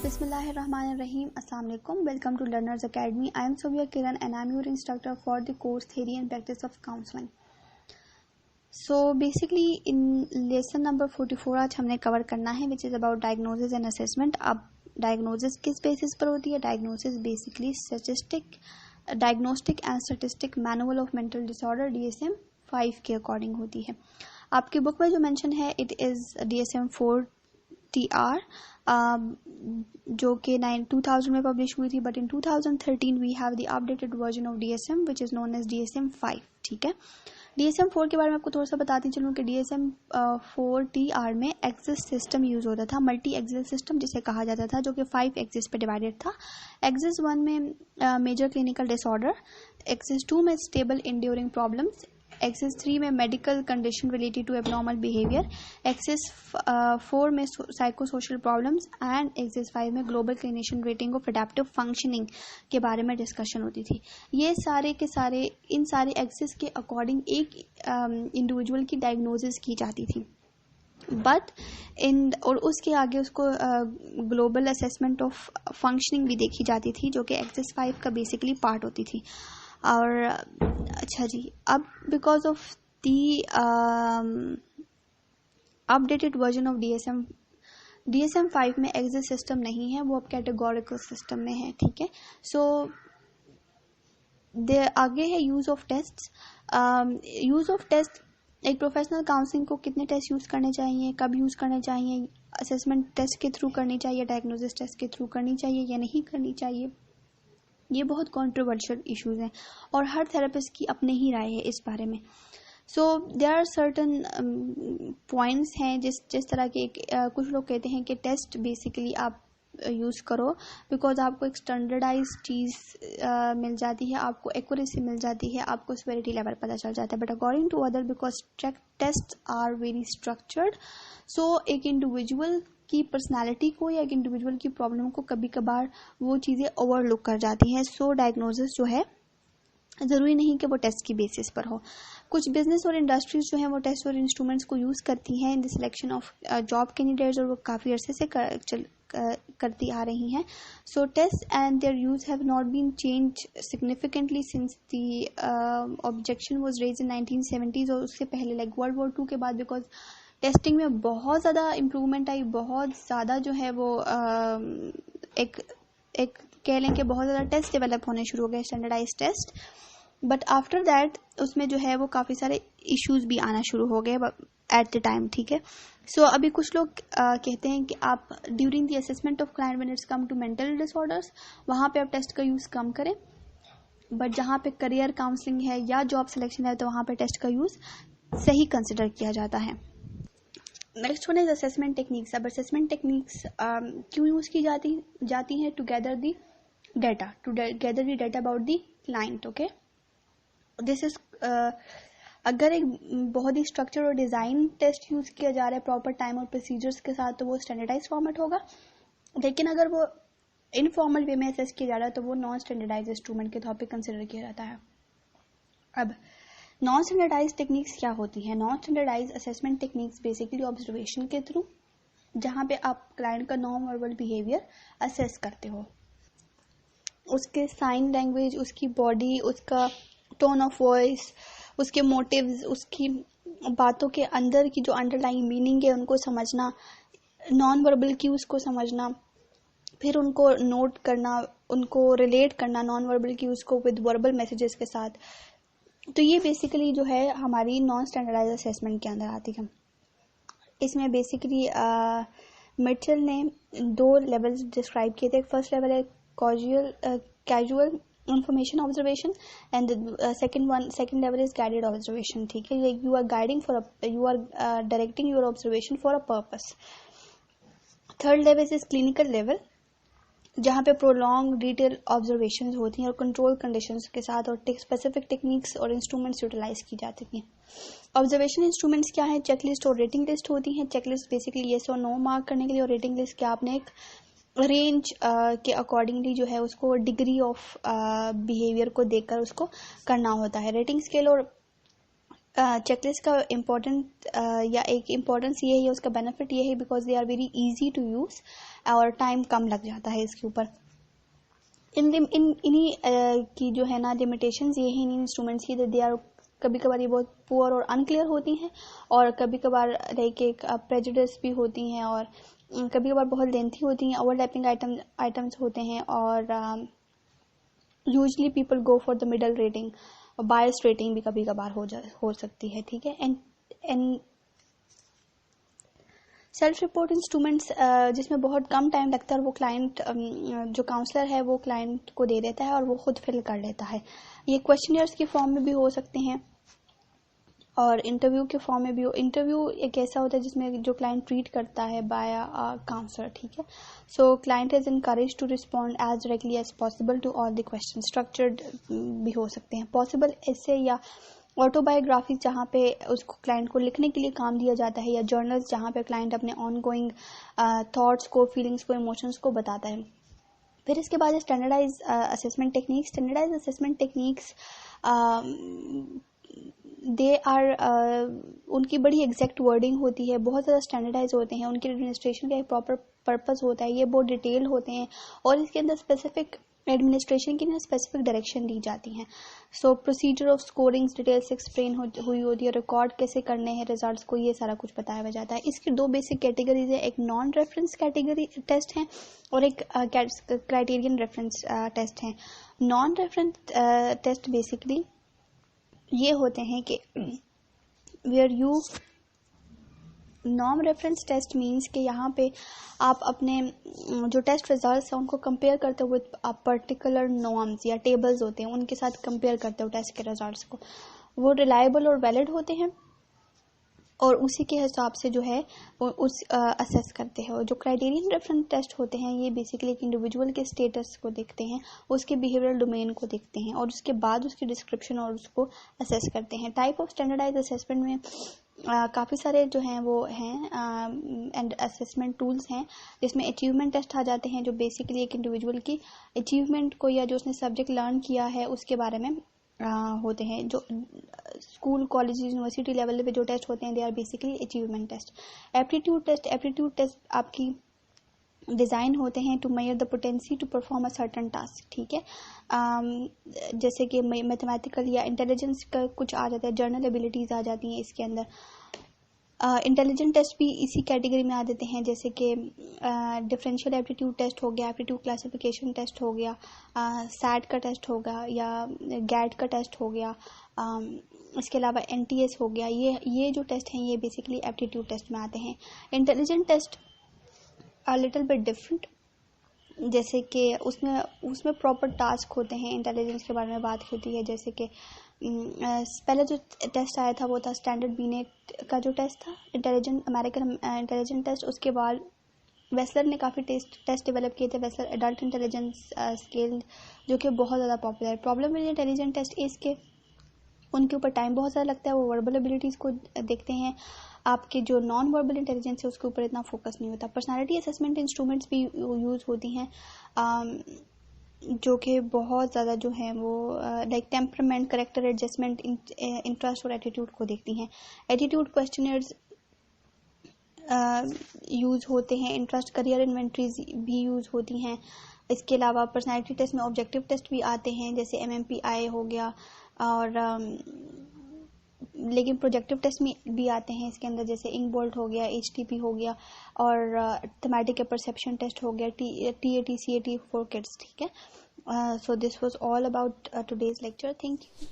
Bismillahirrahmanirrahim. Assalamualaikum. Welcome to Learners Academy. I am Sophia Kiran and I am your instructor for the course Theory and Practice of Counseling. So basically in lesson number 44 आज हमने cover करना है which is about diagnosis and assessment. अब diagnosis किस basis पर होती है? Diagnosis basically Diagnostic and Statistic Manual of Mental Disorder DSM-5 के अकॉर्डिंग होती है. आपकी बुक में जो मेंशन है इट इज DSM-4 TR जो कि 2000 में पब्लिश हुई थी, but in 2013 we have the updated version of DSM which is known as DSM-5. ठीक है, DSM-4 के बारे में आपको थोड़ा सा बताती चलूँ कि DSM-4 TR में एक्सिस सिस्टम यूज होता था, मल्टी एक्सिस सिस्टम जिसे कहा जाता था, जो कि 5 एक्सिस पे डिवाइडेड था. एक्सिस 1 में मेजर क्लिनिकल डिसऑर्डर, एक्सिस 2 में स्टेबल इंड्यूरिंग प्रॉब्लम्स, एक्सिस 3 में medical condition related to abnormal behaviour, axis 4 में psycho social problems and axis 5 में global clinician rating of adaptive functioning के बारे में डिस्कशन होती थी. ये सारे के सारे इन सारे एक्सिस के अकॉर्डिंग एक इंडिविजुअल की डायग्नोसिस की जाती थी, बट और उसके आगे उसको ग्लोबल असेसमेंट ऑफ फंक्शनिंग भी देखी जाती थी, जो कि एक्सिस 5 का बेसिकली पार्ट होती थी. और अच्छा जी, अब because of the updated version of DSM-5 में एक्सिस सिस्टम नहीं है, वो अब कैटेगोरिकल सिस्टम में है. ठीक है, सो आगे है use of test. Use of test, एक प्रोफेशनल काउंसलिंग को कितने टेस्ट यूज करने चाहिए, कब यूज करने चाहिए, असेसमेंट टेस्ट के थ्रू करनी चाहिए, डायग्नोसिस टेस्ट के थ्रू करनी चाहिए या नहीं करनी चाहिए, ये बहुत कंट्रोवर्शियल इश्यूज हैं और हर थेरेपिस्ट की अपने ही राय है इस बारे में. So there are certain points हैं जिस तरह के कुछ लोग कहते हैं कि टेस्ट बेसिकली आप यूज़ करो बिकॉज आपको एक स्टैंडर्डाइज चीज़ मिल जाती है, आपको एक्यूरेसी मिल जाती है, आपको सेवेरिटी लेवल पता चल जाता है. But according to other, because test are very structured, so एक इंडिविजुअल की पर्सनालिटी को या एक इंडिविजुअल की प्रॉब्लम को कभी कभार वो चीज़ें ओवरलुक कर जाती हैं. सो डायग्नोसिस जो है ज़रूरी नहीं कि वो टेस्ट की बेसिस पर हो. कुछ बिजनेस और इंडस्ट्रीज जो हैं वो टेस्ट और इंस्ट्रूमेंट्स को यूज़ करती हैं in the selection of job candidates, और वो काफ़ी अरसे से करती आ रही हैं. So test and their use have not been change significantly since the objection was raised in 1970s, और उससे पहले लाइक वर्ल्ड वॉर 2 के बाद, बिकॉज टेस्टिंग में बहुत ज़्यादा इम्प्रूवमेंट आई, बहुत ज़्यादा जो है वो एक कह लें कि बहुत ज़्यादा टेस्ट डेवलप होने शुरू हो गए, standardise test. But after that उसमें जो है वो काफ़ी सारे इश्यूज भी आना शुरू हो गए एट द टाइम. ठीक है, सो अभी कुछ लोग कहते हैं कि आप during the assessment of client when it's come to mental disorders, वहाँ पे आप टेस्ट का यूज़ कम करें, बट जहाँ पे करियर काउंसलिंग है या जॉब सिलेक्शन है तो वहाँ पे टेस्ट का यूज़ सही कंसिडर किया जाता है. Next one is assessment techniques. अब असेसमेंट टेक्निक्स क्यों यूज़ की जाती हैं? To gather the data about the client. Okay, this is अगर एक बहुत ही स्ट्रक्चर और डिज़ाइन टेस्ट यूज़ किया जा रहा है प्रॉपर टाइम और प्रोसीजर्स के साथ, तो वो स्टैंडर्डाइज फॉर्मेट होगा. लेकिन अगर वो इनफॉर्मल वे में असेस किया जा रहा है तो वो नॉन स्टैंडर्डाइज इंस्ट्रूमेंट के तौर पे कंसिडर किया जाता है. अब नॉन स्टैंडर्डाइज टेक्निक्स क्या होती हैं? Non standardise assessment techniques basically observation के थ्रू, जहाँ पे आप क्लाइंट का नॉन वर्बल बिहेवियर असेस करते हो, उसके साइन लैंग्वेज, उसकी बॉडी, उसका टोन ऑफ वॉइस, उसके मोटिव्स, उसकी बातों के अंदर की जो अंडरलाइंग मीनिंग है उनको समझना, नॉन वर्बल क्यूज को समझना, फिर उनको नोट करना, उनको रिलेट करना नॉन वर्बल क्यूज को विद वर्बल मैसेजेस के साथ. तो ये बेसिकली जो है हमारी नॉन स्टैंडर्डाइज असेसमेंट के अंदर आती है. इसमें बेसिकली मिचेल ने 2 लेवल्स डिस्क्राइब किए थे. फर्स्ट लेवल है casual information observation and the second level is guided observation. ठीक है, you are directing your observation for a purpose. Third level is clinical level, जहाँ पे prolonged detailed observations होती हैं और control conditions के साथ, और specific techniques और instruments utilize की जाती हैं. Observation instruments क्या है? checklist और rating list होती हैं. checklist basically yes और no मार्क करने के लिए, और rating list क्या आपने एक रेंज के अकॉर्डिंगली जो है उसको डिग्री ऑफ बिहेवियर को देखकर उसको करना होता है. रेटिंग स्केल और चेकलिस्ट का इम्पोर्टेंट या एक इम्पोर्टेंस ये है, उसका बेनिफिट ये है because they are very easy to use और टाइम कम लग जाता है इसके ऊपर। इन्हीं की जो है ना लिमिटेशंस ये हैं इन इंस्ट्रूमेंट्स की, दे आर कभी कभार ये बहुत पुअर और अनक्लियर होती हैं और कभी कभार लाइक एक प्रेजुडिस भी होती हैं और कभी कभार बहुत लेंथी होती हैं, ओवरलैपिंग आइटम्स होते हैं और usually people go for the middle rating और बायस रेटिंग भी कभी कभार हो सकती है, ठीक है। एंड सेल्फ रिपोर्ट इंस्ट्रूमेंट्स जिसमें बहुत कम टाइम लगता है और वो क्लाइंट जो काउंसलर है वो क्लाइंट को दे देता है और वो खुद फिल कर लेता है। ये क्वेश्चनियर्स के फॉर्म में भी हो सकते हैं और इंटरव्यू के फॉर्म में भी हो। इंटरव्यू एक ऐसा होता है जिसमें जो क्लाइंट ट्रीट करता है बाय काउंसलर, ठीक है। So client is encourage to respond as directly as possible to all the question. Structured भी हो सकते हैं, पॉसिबल ऐसे या ऑटोबायोग्राफी जहाँ पे उसको क्लाइंट को लिखने के लिए काम दिया जाता है, या जर्नल्स जहाँ पे क्लाइंट अपने ऑनगोइंग थॉट्स को, फीलिंग्स को, इमोशंस को बताता है। फिर इसके बाद standardise assessment techniques. Standardise assessment techniques they are उनकी बड़ी एग्जैक्ट वर्डिंग होती है, बहुत ज़्यादा स्टैंडर्डाइज होते हैं, उनके एडमिनिस्ट्रेशन का एक प्रॉपर पर्पस होता है, ये बहुत डिटेल होते हैं और इसके अंदर स्पेसिफिक एडमिनिस्ट्रेशन की ना स्पेसिफिक डायरेक्शन दी जाती हैं। So procedure of scoring details explain हुई होती है, रिकॉर्ड कैसे करने हैं रिजल्ट्स को, ये सारा कुछ बताया जाता है। इसकी दो बेसिक कैटेगरीज है, एक नॉन रेफरेंस कैटेगरी टेस्ट है और एक क्राइटेरियन रेफरेंस टेस्ट है। नॉन रेफरेंस टेस्ट बेसिकली ये होते हैं कि वेयर यू नॉन रेफरेंस टेस्ट मीन्स कि यहाँ पे आप अपने जो टेस्ट रिजल्ट्स हैं उनको कंपेयर करते हो विद पर्टिकुलर नॉर्म्स या टेबल्स होते हैं, उनके साथ कंपेयर करते हो टेस्ट के रिजल्ट्स को। वो रिलायबल और वैलिड होते हैं और उसी के हिसाब से जो है वो उस असेस करते हैं। और जो क्राइटेरियन रेफरेंस टेस्ट होते हैं ये बेसिकली एक इंडिविजुअल के स्टेटस को देखते हैं, उसके बिहेवियरल डोमेन को देखते हैं और उसके बाद उसकी डिस्क्रिप्शन और उसको असेस करते हैं। टाइप ऑफ स्टैंडर्डाइज असेसमेंट में काफ़ी सारे जो हैं वो हैं एंड असेसमेंट टूल्स हैं, जिसमें अचीवमेंट टेस्ट आ जाते हैं जो बेसिकली एक इंडिविजुअल की अचीवमेंट को या जो उसने सब्जेक्ट लर्न किया है उसके बारे में होते हैं। जो स्कूल, कॉलेज, यूनिवर्सिटी लेवल पे जो टेस्ट होते हैं they are basically achievement test. Aptitude test आपकी डिज़ाइन होते हैं to measure the potency to perform a certain task, ठीक है। जैसे कि मैथमेटिकल या इंटेलिजेंस का कुछ आ जाता है, जर्नल एबिलिटीज़ आ जाती हैं इसके अंदर। इंटेलिजेंट टेस्ट भी इसी कैटेगरी में आ देते हैं, जैसे कि डिफरेंशियल एप्टीट्यूड टेस्ट हो गया, एप्टीट्यूड क्लासिफिकेशन टेस्ट हो गया, सैट का टेस्ट होगा या गैट का टेस्ट हो गया, इसके अलावा NTS हो गया। ये जो टेस्ट हैं ये बेसिकली एप्टीट्यूड टेस्ट में आते हैं। Intelligent test little bit different, जैसे कि उसमें प्रॉपर टास्क होते हैं, इंटेलिजेंस के बारे में बात होती है। जैसे कि पहले जो टेस्ट आया था वो था स्टैंडर्ड बीनेट का जो टेस्ट था, अमेरिकन इंटेलिजेंस टेस्ट। उसके बाद वेसलर ने काफ़ी टेस्ट डेवलप किए थे, वेसलर एडल्ट इंटेलिजेंस स्केल, जो कि बहुत ज़्यादा पॉपुलर है। Problem with intelligence test is के उनके ऊपर टाइम बहुत ज़्यादा लगता है, वो वर्बल एबिलिटीज़ को देखते हैं, आपके जो नॉन वर्बल इंटेलिजेंस है उसके ऊपर इतना फोकस नहीं होता। पर्सनालिटी असेसमेंट इंस्ट्रूमेंट्स भी यूज़ होती हैं जो कि बहुत ज़्यादा जो है वो like temperament, character adjustment, interest और एटीट्यूड को देखती हैं। एटीट्यूड क्वेश्चनर्स यूज़ होते हैं, इंटरेस्ट, करियर इन्वेंट्रीज भी यूज़ होती हैं। इसके अलावा पर्सनालिटी टेस्ट में ऑब्जेक्टिव टेस्ट भी आते हैं, जैसे MMPI हो गया और लेकिन प्रोजेक्टिव टेस्ट में भी आते हैं इसके अंदर, जैसे इंकबोल्ट हो गया, HTP हो गया और थेमेटिक परसेप्शन टेस्ट हो गया, TAT CAT फॉर किड्स, ठीक है। So this was all about today's lecture. Thank you.